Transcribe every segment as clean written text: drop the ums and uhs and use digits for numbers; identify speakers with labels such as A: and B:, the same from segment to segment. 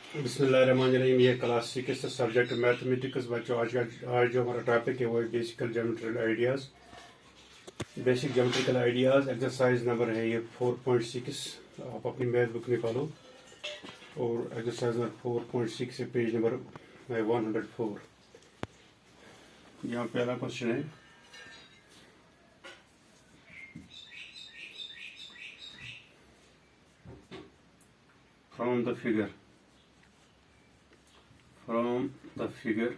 A: बिस्मिल्लाहिर्रहमानिर्रहीम। ये class 6 subject mathematics बच्चों। आज जो हमारा टॉपिक है वो है बेसिकल ज्योमेट्रिकल आइडियाज़। एक्सरसाइज नंबर है ये 4.6। आप अपनी मैथ बुक निकालो और एक्सरसाइज नंबर 4.6 से पेज नंबर 104। यहाँ पहला क्वेश्चन है, from the figure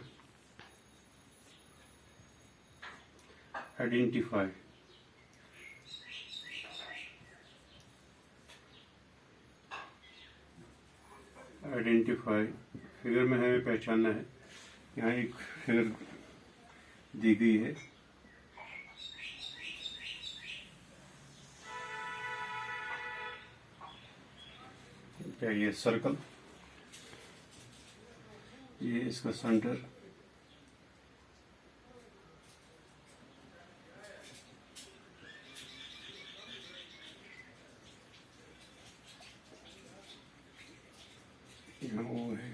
A: identify figure में हमें पहचानना है। यहाँ एक फिगर दी गई है, क्या ये सर्कल, ये इसका सेंटर, यहाँ वो है,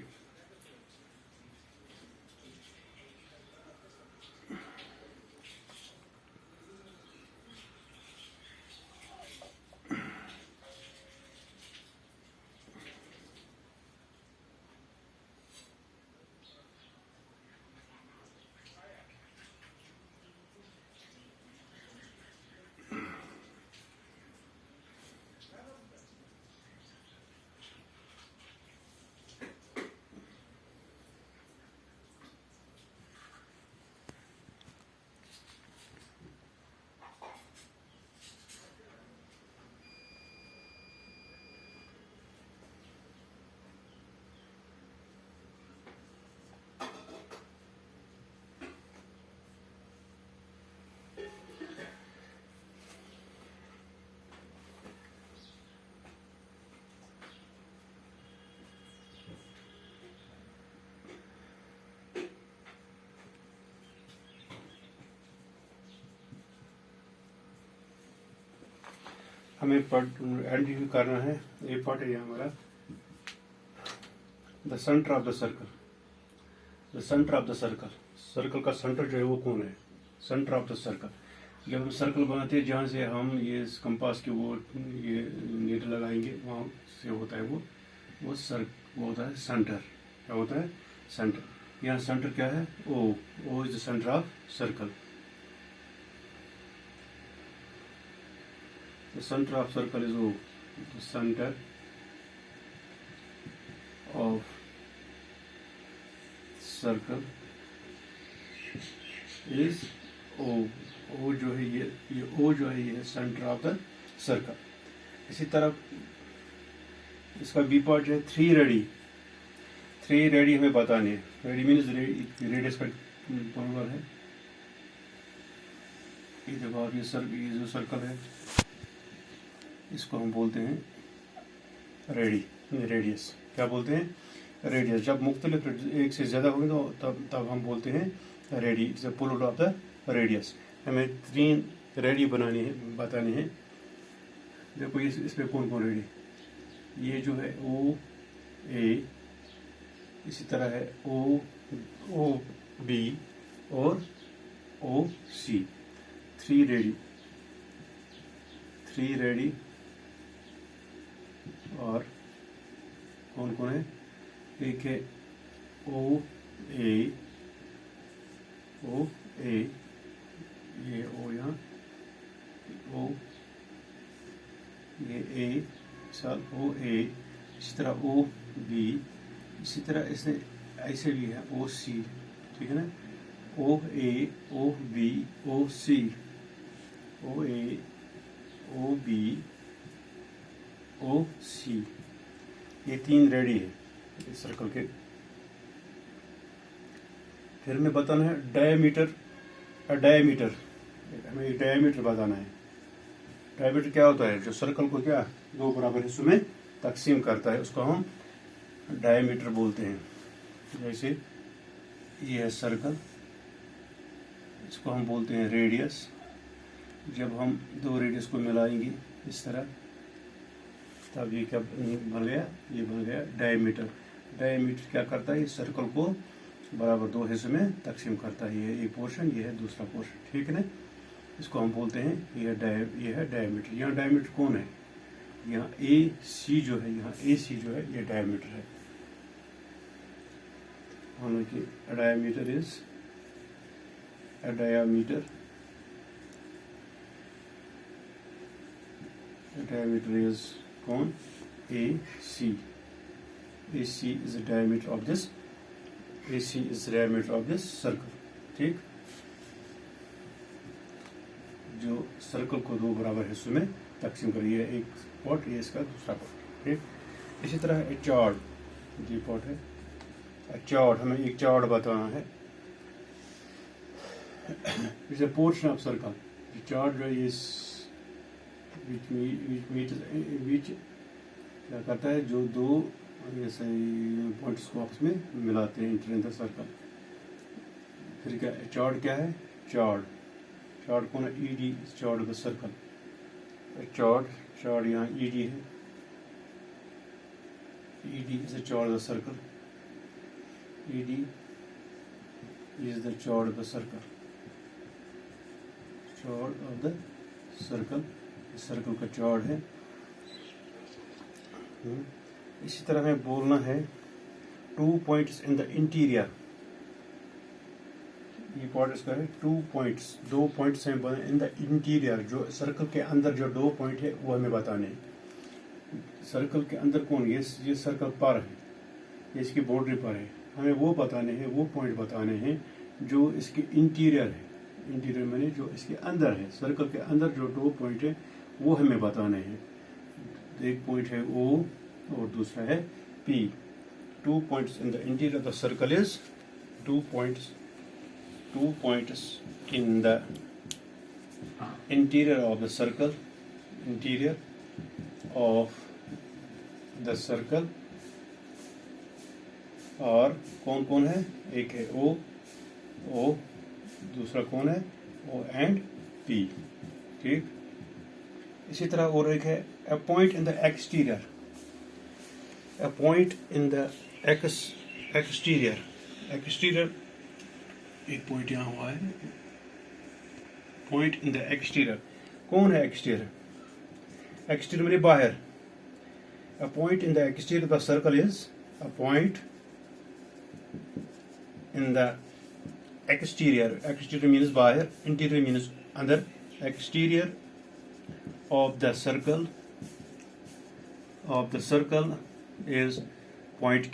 A: हमें आइडेंटिफाई करना है। ये पार्ट है हमारा the centre of the circle. Circle का सेंटर जो है वो कौन है? Centre of the circle. जब हम सर्कल बनाते हैं, जहाँ से हम ये कंपास की वो ये नीडल लगाएंगे, वहाँ से होता है वो होता है सेंटर। क्या होता है? सेंटर। यहाँ सेंटर क्या है? O is the centre of circle. The center of circle is O. The center of circle is O. O जो है ये O जो है ये सेंटर ऑफ द सर्कल। इसी तरह इसका बी पार्ट है थ्री रेडी हमें बताने हैं। रेडी मीन्स रेडियस का प्लूरल है। ये देखो आप, ये जो सर्कल है इसको हम बोलते हैं रेडियस। क्या बोलते हैं? रेडियस। जब मुख्तलिफ एक से ज़्यादा होंगे तो तब हम बोलते हैं radius, plural of the radius. हमें तीन रेडी बताने हैं। देखो इसमें कौन कौन रेडी? ये जो है ओ ए, इसी तरह है ओ बी और ओ सी। थ्री रेडी और कौन कौन है? एक है ओ ए, ये ओ, यहाँ ओ, ये ए, साल ओ ए, इसी तरह ओ बी, इसी तरह इसने ऐसे भी है ओ सी। ठीक है ना? ओ ए, ओ बी, ओ सी, ओ ए, ओ बी, ओ सी। ये तीन रेडी है इस सर्कल के। फिर हमें बताना है डायमीटर। हमें एक डायमीटर बताना है। डायमीटर क्या होता है? जो सर्कल को क्या दो बराबर हिस्सों में तकसीम करता है, उसको हम डायमीटर बोलते हैं। जैसे ये है सर्कल, इसको हम बोलते हैं रेडियस। जब हम दो रेडियस को मिलाएंगे इस तरह, तब ये क्या बन गया? ये बन गया डायमीटर। डायमीटर क्या करता है, इस सर्कल को बराबर दो हिस्सों में तकसीम करता है। ये एक पोर्शन, ये है दूसरा पोर्शन, ठीक है ना। इसको हम बोलते हैं ये है डायमीटर। यहाँ डायमीटर कौन है, यहाँ ए सी जो है, यहाँ ए सी जो है ये डायमीटर है। हालांकि डायमीटर इज डायमीटर is कौन, AC is the diameter of this, AC is the diameter of this circle, ठीक। जो सर्कल को दो बराबर हिस्सों में तकसीम करिए, एक पॉट, ये इसका दूसरा पॉट, ठीक। इसी तरह चॉर्ड, ये पॉट है, चॉर्ड, हमें एक चॉर्ड बताना है। It's a portion of circle, chord जो इस which क्या करता है, जो दो ऐसे पॉइंट्स को आपस में मिलाते हैं, इंटर इन द सर्कल। फिर क्या चॉर्ड क्या है, चॉर्ड कौन है, ED, चॉर्ड ऑफ द सर्कल। चॉर्ड यहाँ ED है, ED is the chord of the circle, ED is the chord of the circle, chord of the circle, circle का चॉर्ड है। इसी तरह हमें बोलना है 2 points in the interior, ये पॉइंट इसका है 2 points, 2 पॉइंट्स हैं इन द इंटीरियर, जो सर्कल के अंदर जो 2 पॉइंट है वो हमें बताने हैं। सर्कल के अंदर कौन, ये सर्कल पर है, ये इसकी बाउंड्री पर है, हमें वो बताने हैं, वो पॉइंट बताने हैं जो इसके इंटीरियर है। इंटीरियर मैंने जो इसके अंदर है, सर्कल के अंदर जो 2 पॉइंट है वो हमें बताने हैं। एक पॉइंट है O और दूसरा है P। 2 points in the interior of the circle is 2 points in the interior of the circle, interior of the circle, और कौन कौन है, एक है O, दूसरा कौन है, O and P, ठीक। इसी तरह और एक है a point in the exterior, a point in the exterior, एक पॉइंट यहाँ हुआ है, point in the exterior, कौन है exterior, मेरे बाहर। a point in the exterior of the circle is a point in the exterior means बाहर, interior means अंदर, exterior of the circle is point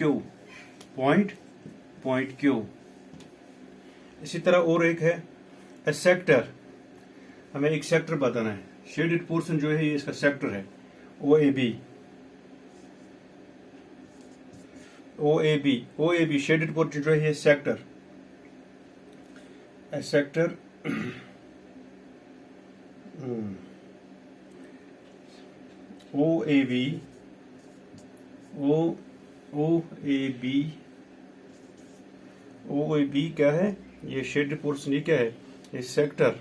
A: Q। इसी तरह और एक है a sector, हमें एक सेक्टर बताना है। शेडेड पोर्शन जो है ये इसका सेक्टर है, OAB शेडेड पोर्शन जो है ये सेक्टर, a sector OAB क्या है, ये शेडेड पोर्शन, ये क्या है, ये sector.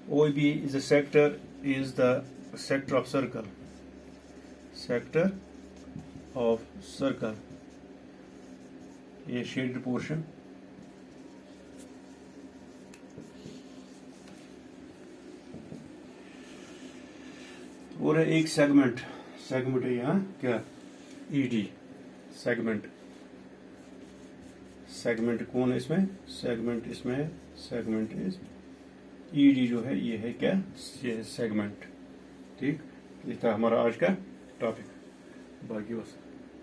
A: OAB is the sector of circle, ये शेडेड पोर्शन। और एक सेगमेंट है यहाँ क्या, ED, सेगमेंट कौन है इसमें, सेगमेंट इज ED जो है ये है क्या, ये सेगमेंट, ठीक। ये था हमारा आज का टॉपिक, बाकी बस।